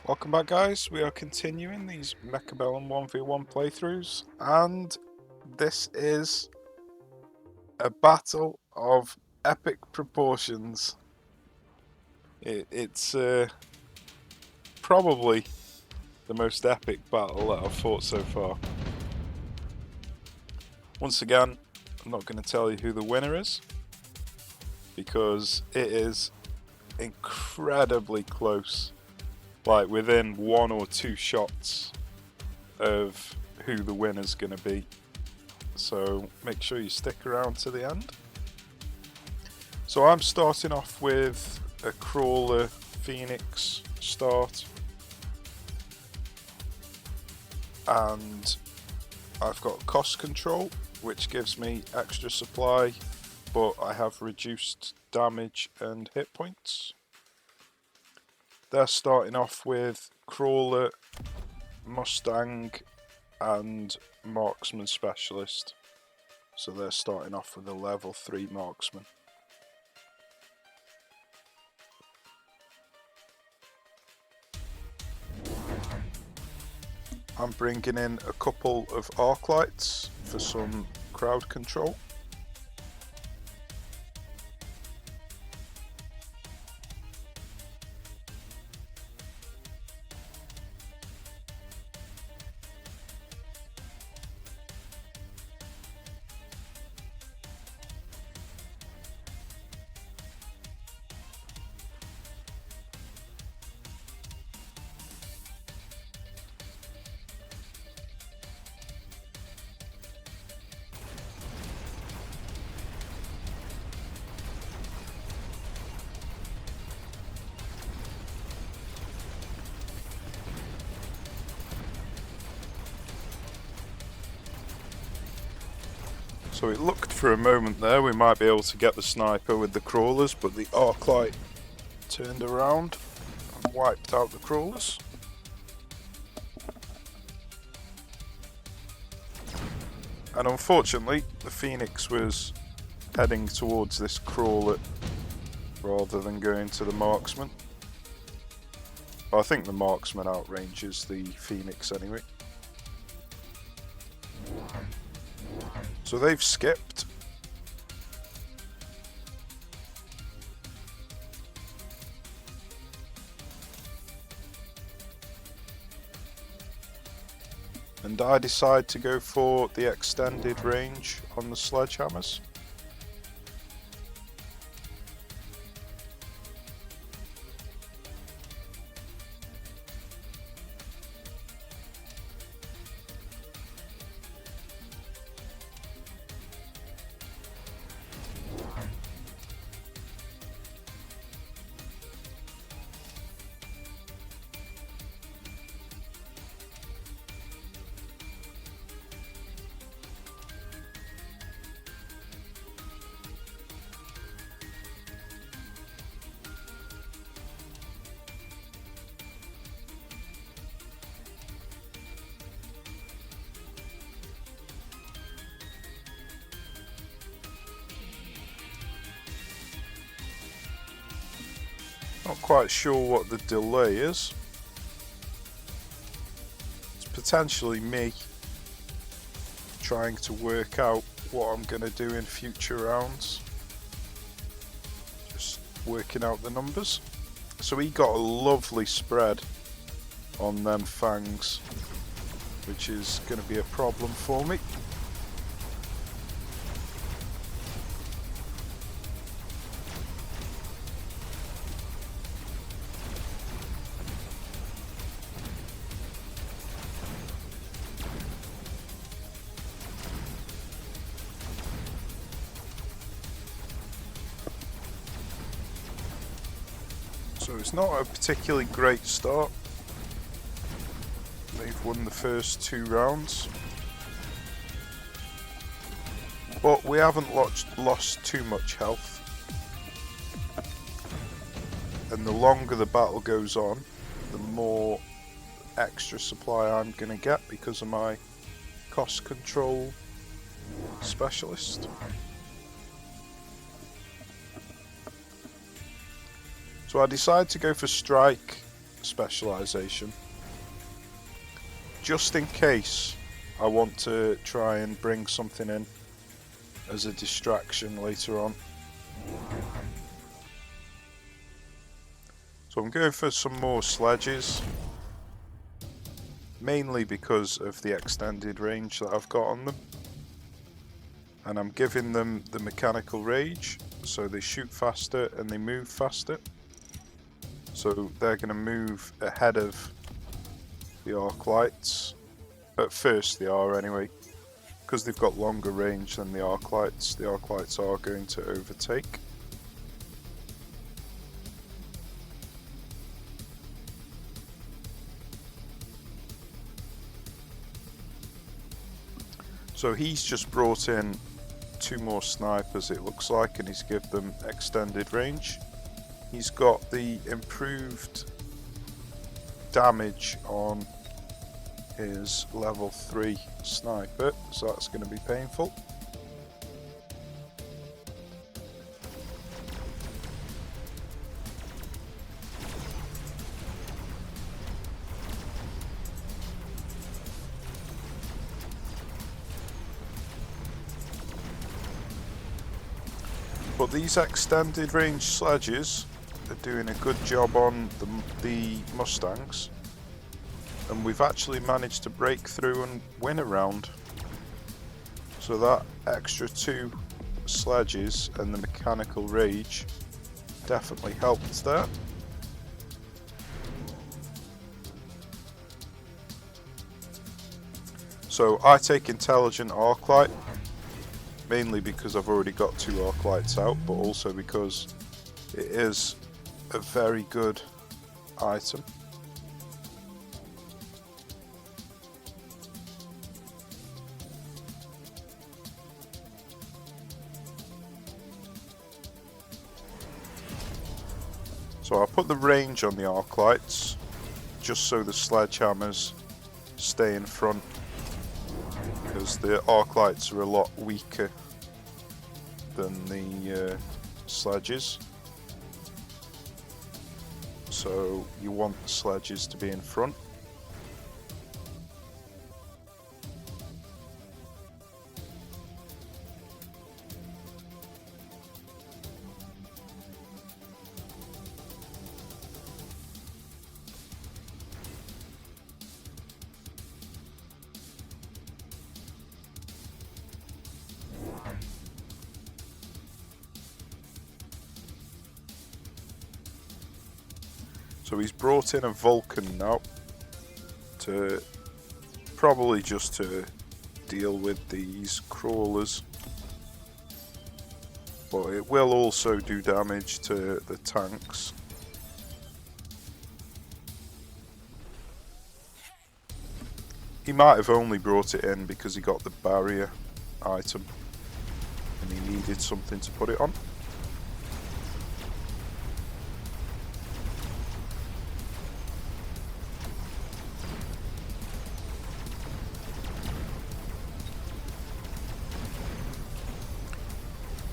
Welcome back, guys. We are continuing these Mechabellum 1v1 playthroughs, and this is a battle of epic proportions. It's probably the most epic battle that I've fought so far. Once again, I'm not going to tell you who the winner is, because it is incredibly close. Like within one or two shots of who the winner's going to be. So make sure you stick around to the end. So I'm starting off with a crawler phoenix start. And I've got cost control, which gives me extra supply, but I have reduced damage and hit points. They're starting off with crawler, mustang and marksman specialist. So they're starting off with a level 3 marksman. I'm bringing in a couple of arc lights for some crowd control. So it looked for a moment there we might be able to get the sniper with the crawlers, but the arc light turned around and wiped out the crawlers. And unfortunately the phoenix was heading towards this crawler rather than going to the marksman. Well, I think the marksman outranges the phoenix anyway. So they've skipped. And I decide to go for the extended range on the sledgehammers. Not quite sure what the delay is. It's potentially me trying to work out what I'm going to do in future rounds. Just working out the numbers. So he got a lovely spread on them fangs, which is going to be a problem for me. So it's not a particularly great start. They've won the first 2 rounds. But we haven't lost too much health. And the longer the battle goes on, the more extra supply I'm going to get because of my cost control specialist. So I decide to go for strike specialization, just in case I want to try and bring something in as a distraction later on. So I'm going for some more sledges, mainly because of the extended range that I've got on them. And I'm giving them the mechanical rage, so they shoot faster and they move faster. So they're going to move ahead of the arc lights. At first they are anyway, because they've got longer range than the arc lights. The arc lights are going to overtake. So he's just brought in 2 more snipers, it looks like, and he's given them extended range. He's got the improved damage on his level 3 sniper, so that's going to be painful. But these extended range sledges are doing a good job on the Mustangs, and we've actually managed to break through and win a round. So that extra 2 sledges and the mechanical rage definitely helped there. So I take intelligent arc light, mainly because I've already got 2 arc lights out, but also because it is a very good item. So I put the range on the arc lights, just so the sledgehammers stay in front, because the arc lights are a lot weaker than the sledges. So you want the sledges to be in front. So he's brought in a Vulcan now, to probably just to deal with these crawlers, but it will also do damage to the tanks. He might have only brought it in because he got the barrier item and he needed something to put it on.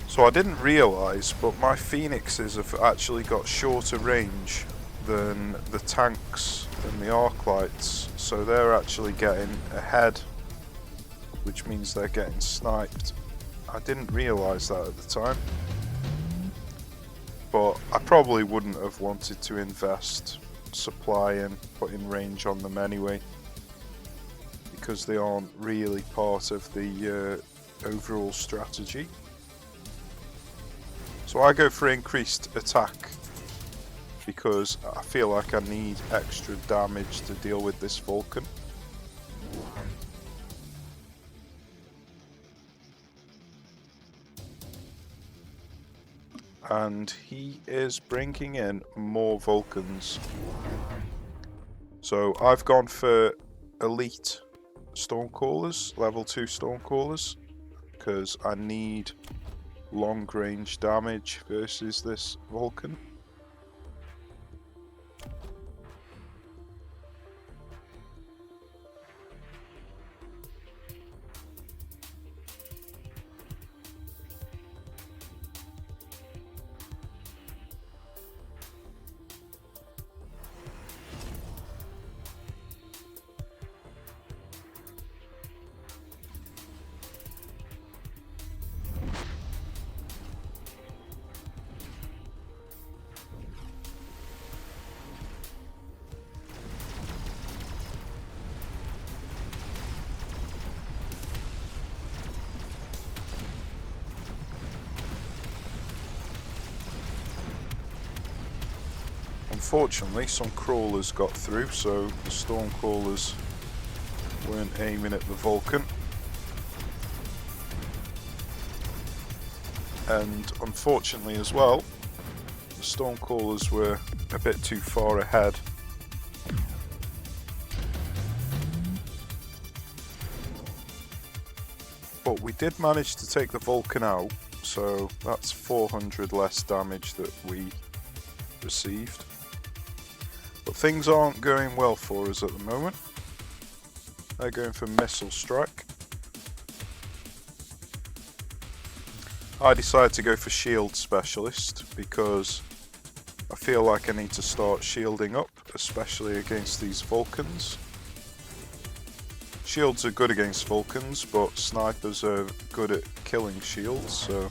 So I didn't realise, but my Phoenixes have actually got shorter range than the tanks and the arc lights, so they're actually getting ahead, which means they're getting sniped. I didn't realise that at the time, but I probably wouldn't have wanted to invest supply in putting range on them anyway, because they aren't really part of the overall strategy. So I go for increased attack because I feel like I need extra damage to deal with this Vulcan. And he is bringing in more Vulcans. So I've gone for elite Stormcallers, level 2 Stormcallers, because I need long range damage versus this Vulcan. Unfortunately, some crawlers got through, so the storm crawlers weren't aiming at the Vulcan. And unfortunately as well, the storm crawlers were a bit too far ahead. But we did manage to take the Vulcan out, so that's 400 less damage that we received. But things aren't going well for us at the moment. They're going for missile strike. I decided to go for shield specialist because I feel like I need to start shielding up, especially against these Vulcans. Shields are good against Vulcans, but snipers are good at killing shields, so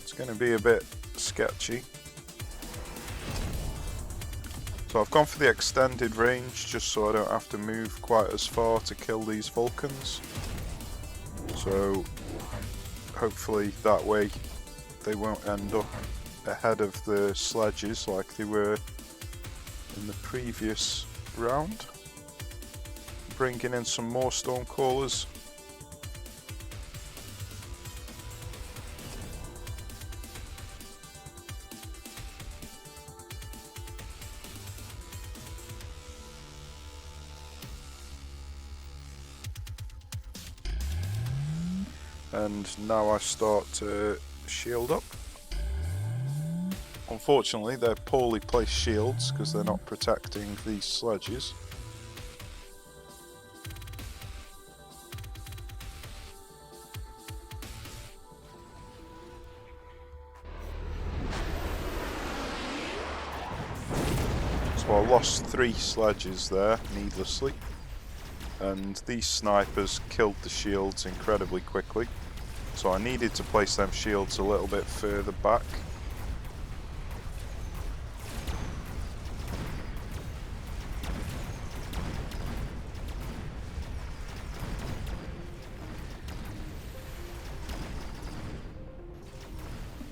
it's going to be a bit sketchy. So I've gone for the extended range just so I don't have to move quite as far to kill these Vulcans. So hopefully that way they won't end up ahead of the sledges like they were in the previous round. Bringing in some more Stormcallers. And now I start to shield up. Unfortunately, they're poorly placed shields because they're not protecting these sledges. So I lost 3 sledges there needlessly, and these snipers killed the shields incredibly quickly. So I needed to place them shields a little bit further back.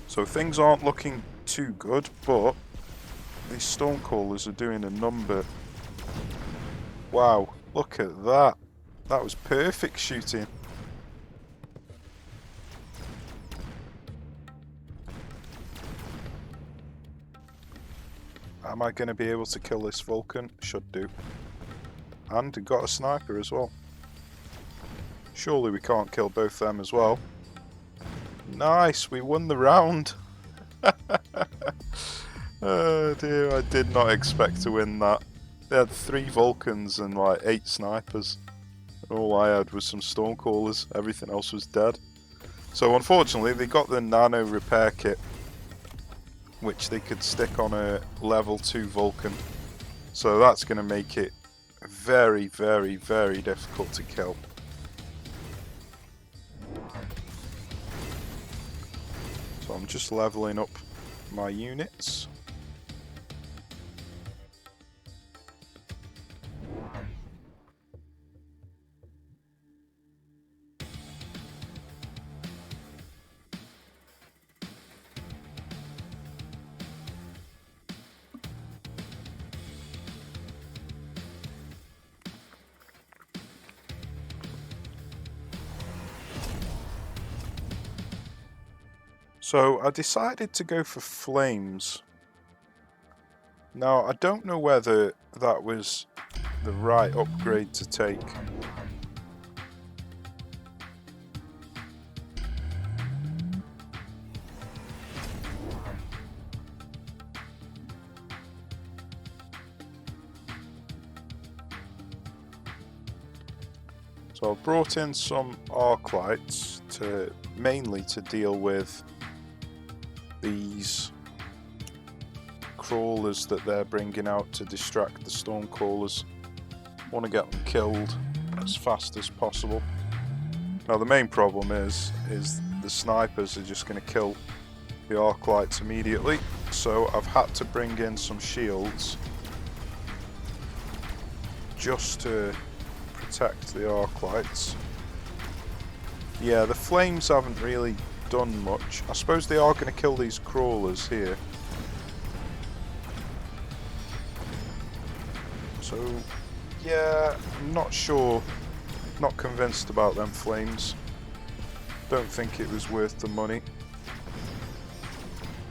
So things aren't looking too good, but these Stormcallers are doing a number. Wow, look at that. That was perfect shooting. Am I going to be able to kill this Vulcan? Should do. And got a sniper as well. Surely we can't kill both them as well. Nice, we won the round. Oh dear, I did not expect to win that. They had 3 Vulcans and like 8 snipers. And all I had was some Stormcallers, everything else was dead. So unfortunately they got the nano repair kit, which they could stick on a level 2 Vulcan. So that's going to make it very, very, very difficult to kill. So I'm just leveling up my units. So I decided to go for flames. Now I don't know whether that was the right upgrade to take. So I've brought in some arc lights mainly to deal with these crawlers that they're bringing out to distract the Stormcallers. Want to get them killed as fast as possible. Now the main problem is the snipers are just going to kill the arc lights immediately, so I've had to bring in some shields just to protect the arc lights. Yeah, the flames haven't really done much. I suppose they are going to kill these crawlers here. So, yeah, I'm not sure. Not convinced about them flames. Don't think it was worth the money.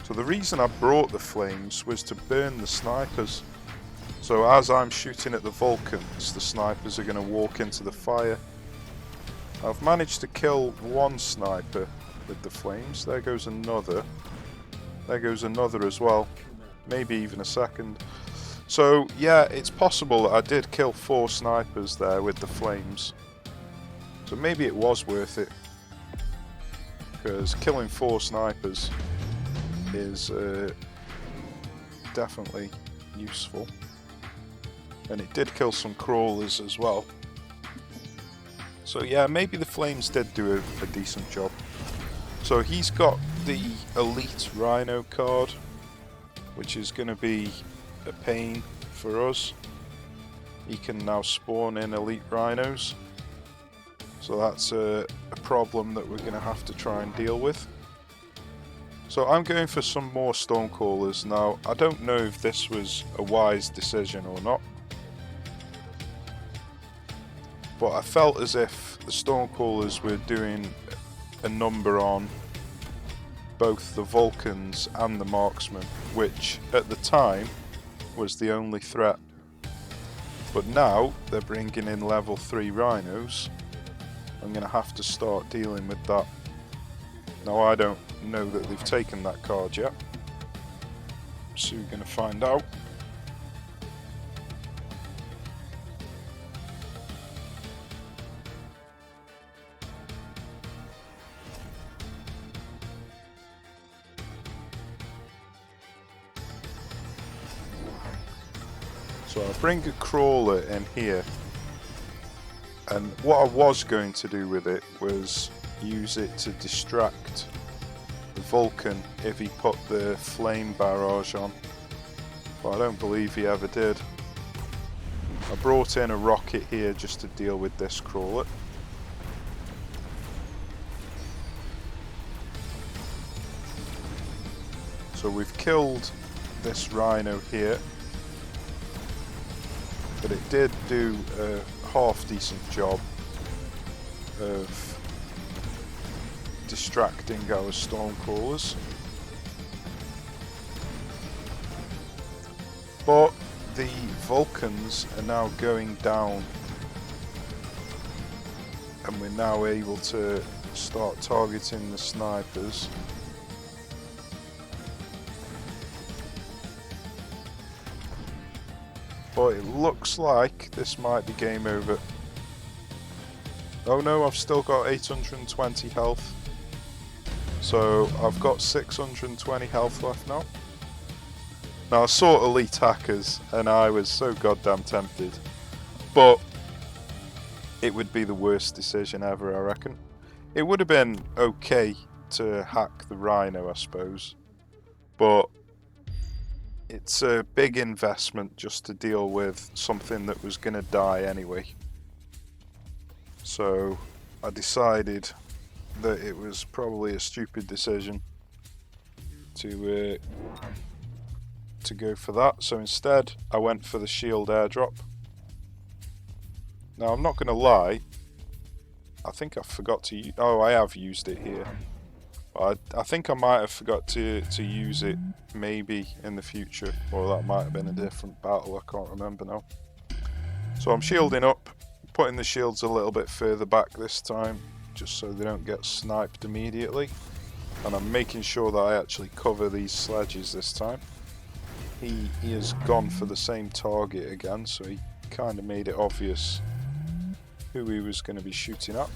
So the reason I brought the flames was to burn the snipers. So as I'm shooting at the Vulcans, the snipers are going to walk into the fire. I've managed to kill one sniper with the flames. There goes another. There goes another as well. Maybe even a second. So yeah, it's possible that I did kill 4 snipers there with the flames. So maybe it was worth it. Because killing 4 snipers is definitely useful. And it did kill some crawlers as well. So yeah, maybe the flames did do a decent job. So he's got the Elite Rhino card, which is going to be a pain for us. He can now spawn in Elite Rhinos. So that's a problem that we're going to have to try and deal with. So I'm going for some more Stormcallers. Now, I don't know if this was a wise decision or not. But I felt as if the Stormcallers were doing a number on both the Vulcans and the Marksmen, which at the time was the only threat. But now they're bringing in level 3 Rhinos. I'm going to have to start dealing with that. Now I don't know that they've taken that card yet, so we're going to find out. So I'll bring a crawler in here, and what I was going to do with it was use it to distract the Vulcan if he put the flame barrage on, but I don't believe he ever did. I brought in a rocket here just to deal with this crawler. So we've killed this Rhino here, but it did do a half decent job of distracting our Stormcrawlers. But the Vulcans are now going down, and we're now able to start targeting the snipers. But it looks like this might be game over. Oh no, I've still got 820 health. So I've got 620 health left now. Now I saw Elite Hackers and I was so goddamn tempted. But it would be the worst decision ever, I reckon. It would have been okay to hack the Rhino, I suppose. But it's a big investment just to deal with something that was going to die anyway. So I decided that it was probably a stupid decision to go for that. So instead I went for the shield airdrop. Now I'm not going to lie, I think I forgot to I have used it here. I think I might have forgot to use it maybe in the future, or that might have been a different battle, I can't remember now. So I'm shielding up, putting the shields a little bit further back this time, just so they don't get sniped immediately. And I'm making sure that I actually cover these sledges this time. He has gone for the same target again, so he kind of made it obvious who he was going to be shooting at.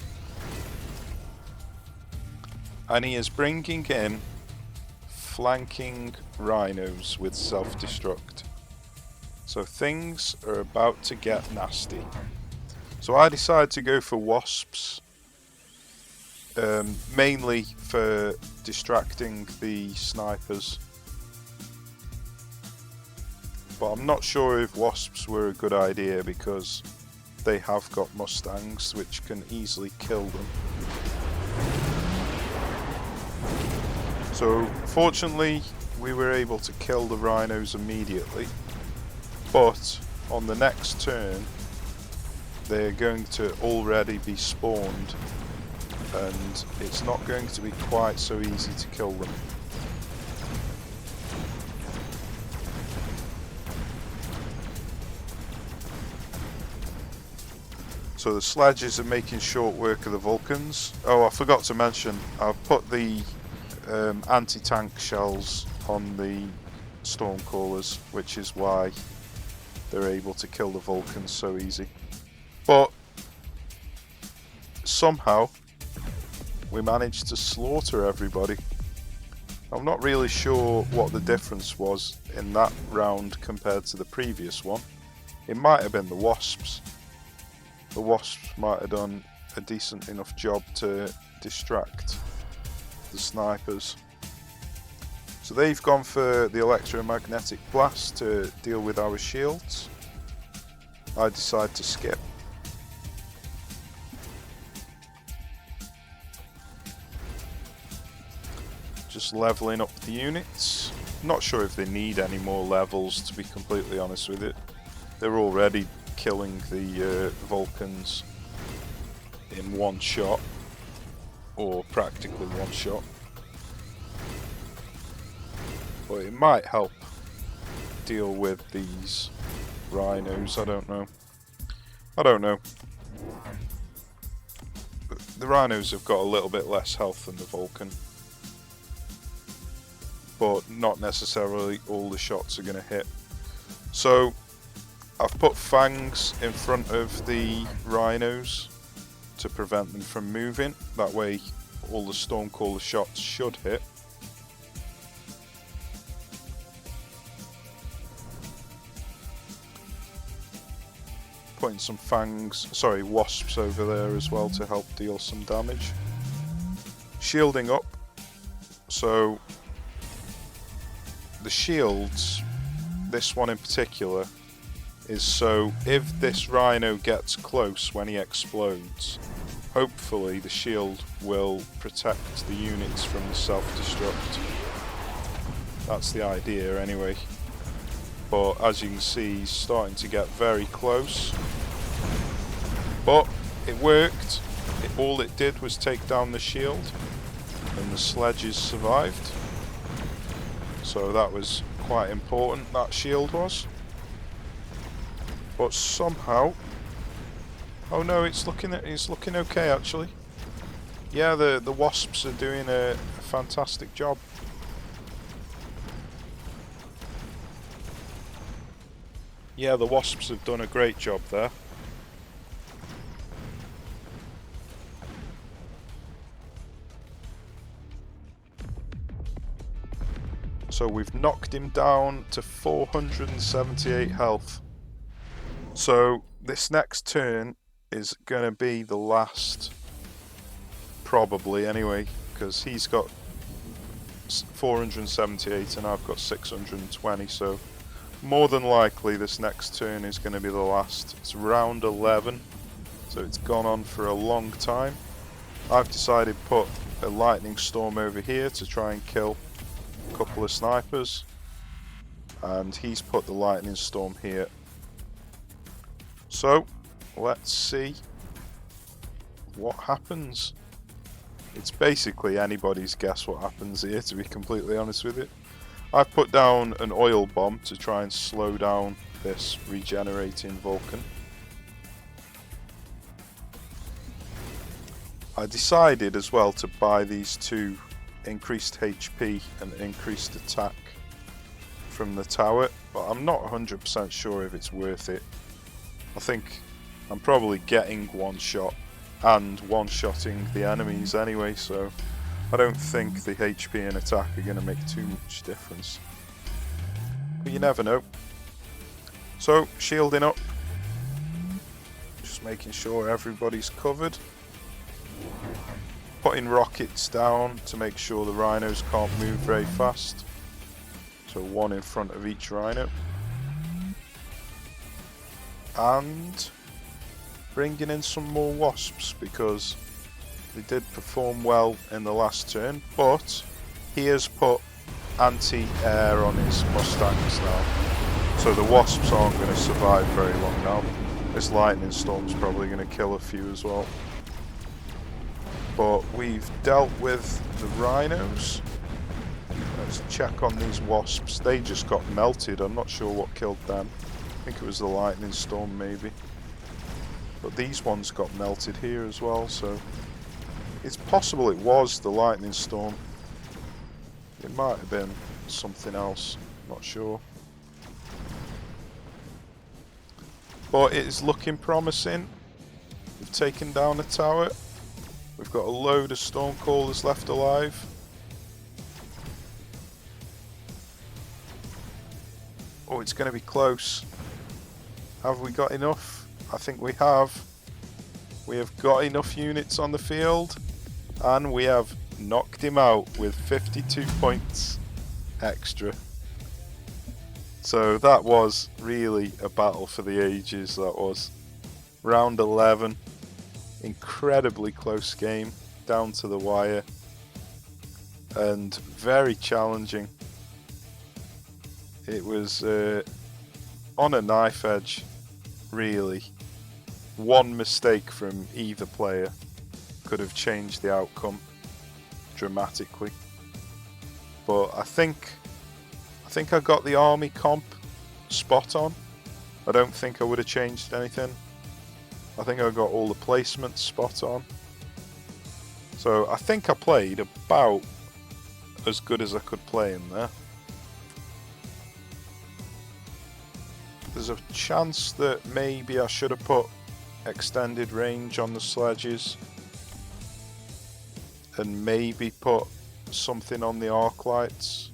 And he is bringing in flanking Rhinos with self-destruct. So things are about to get nasty. So I decided to go for Wasps, mainly for distracting the snipers. But I'm not sure if Wasps were a good idea because they have got Mustangs which can easily kill them. So fortunately we were able to kill the Rhinos immediately, but on the next turn they're going to already be spawned, and it's not going to be quite so easy to kill them. So the sledges are making short work of the Vulcans. Oh, I forgot to mention, I've put the anti-tank shells on the Stormcallers, which is why they're able to kill the Vulcans so easy. But somehow we managed to slaughter everybody. I'm not really sure what the difference was in that round compared to the previous one. It might have been the Wasps. The Wasps might have done a decent enough job to distract the snipers. So they've gone for the electromagnetic blast to deal with our shields. I decide to skip. Just leveling up the units. Not sure if they need any more levels, to be completely honest with it. They're already killing the Vulcans in one shot, or practically one shot. But it might help deal with these rhinos, I don't know. But the rhinos have got a little bit less health than the Vulcan. But not necessarily all the shots are going to hit. So I've put fangs in front of the rhinos to prevent them from moving. That way all the Stormcaller shots should hit. Putting some wasps over there as well to help deal some damage. Shielding up. So the shields, this one in particular, is so if this rhino gets close when he explodes, hopefully the shield will protect the units from the self-destruct. That's the idea anyway. But as you can see, he's starting to get very close. But it worked. All it did was take down the shield, and the sledges survived. So that was quite important, that shield was. But somehow, oh no, it's looking okay actually. Yeah, the wasps are doing a fantastic job. Yeah, the wasps have done a great job there. So we've knocked him down to 478 health. So this next turn is going to be the last, probably anyway, because he's got 478 and I've got 620, so more than likely this next turn is going to be the last. It's round 11, so it's gone on for a long time. I've decided to put a lightning storm over here to try and kill a couple of snipers, and he's put the lightning storm here. So let's see what happens. It's basically anybody's guess what happens here, to be completely honest with it. I've put down an oil bomb to try and slow down this regenerating Vulcan. I decided as well to buy these two increased HP and increased attack from the tower, but I'm not 100% sure if it's worth it. I think I'm probably getting one shot and one-shotting the enemies anyway, so I don't think the HP and attack are going to make too much difference. But you never know. So, shielding up. Just making sure everybody's covered. Putting rockets down to make sure the rhinos can't move very fast. So one in front of each rhino. And bringing in some more wasps, because they did perform well in the last turn, but he has put anti-air on his Mustangs now. So the wasps aren't going to survive very long now. This lightning storm's probably going to kill a few as well. But we've dealt with the rhinos. Let's check on these wasps. They just got melted. I'm not sure what killed them. I think it was the lightning storm maybe. But these ones got melted here as well, so it's possible it was the lightning storm. It might have been something else, not sure. But it is looking promising. We've taken down a tower. We've got a load of stormcallers left alive. Oh, it's going to be close. Have we got enough? I think we have. We have got enough units on the field. And we have knocked him out with 52 points extra. So that was really a battle for the ages, that was. Round 11. Incredibly close game, down to the wire. And very challenging. It was on a knife edge, really. One mistake from either player could have changed the outcome dramatically. But I think I got the army comp spot on. I don't think I would have changed anything. I think I got all the placements spot on. So I think I played about as good as I could play in there. There's a chance that maybe I should have put extended range on the sledges and maybe put something on the arc lights.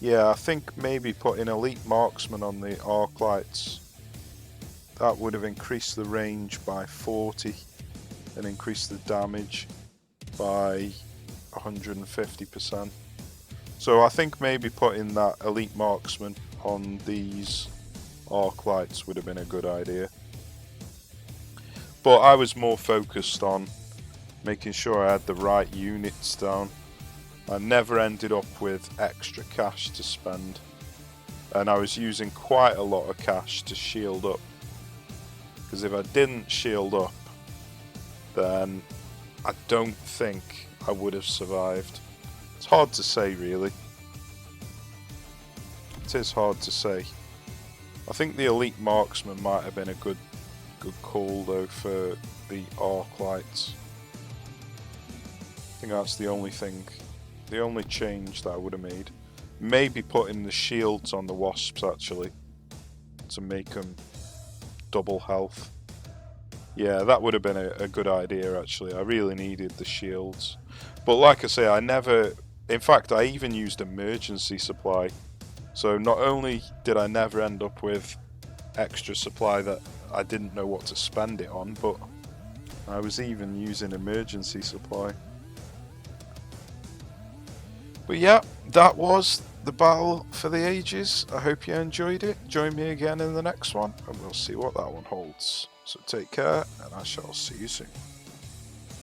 Yeah, I think maybe putting elite marksman on the arc lights, that would have increased the range by 40 and increased the damage by 150%. So I think maybe putting that elite marksman on these arc lights would have been a good idea. But I was more focused on making sure I had the right units down. I never ended up with extra cash to spend, and I was using quite a lot of cash to shield up, because if I didn't shield up, then I don't think I would have survived. It's hard to say, really. It is hard to say. I think the elite marksman might have been a good call though for the arc lights. I think that's the only thing, the only change that I would have made. Maybe putting the shields on the wasps actually, to make them double health. Yeah, that would have been a good idea actually. I really needed the shields. But like I say, I never, in fact I even used emergency supply. So not only did I never end up with extra supply that I didn't know what to spend it on, but I was even using emergency supply. But yeah, that was the battle for the ages. I hope you enjoyed it. Join me again in the next one and we'll see what that one holds. So take care and I shall see you soon.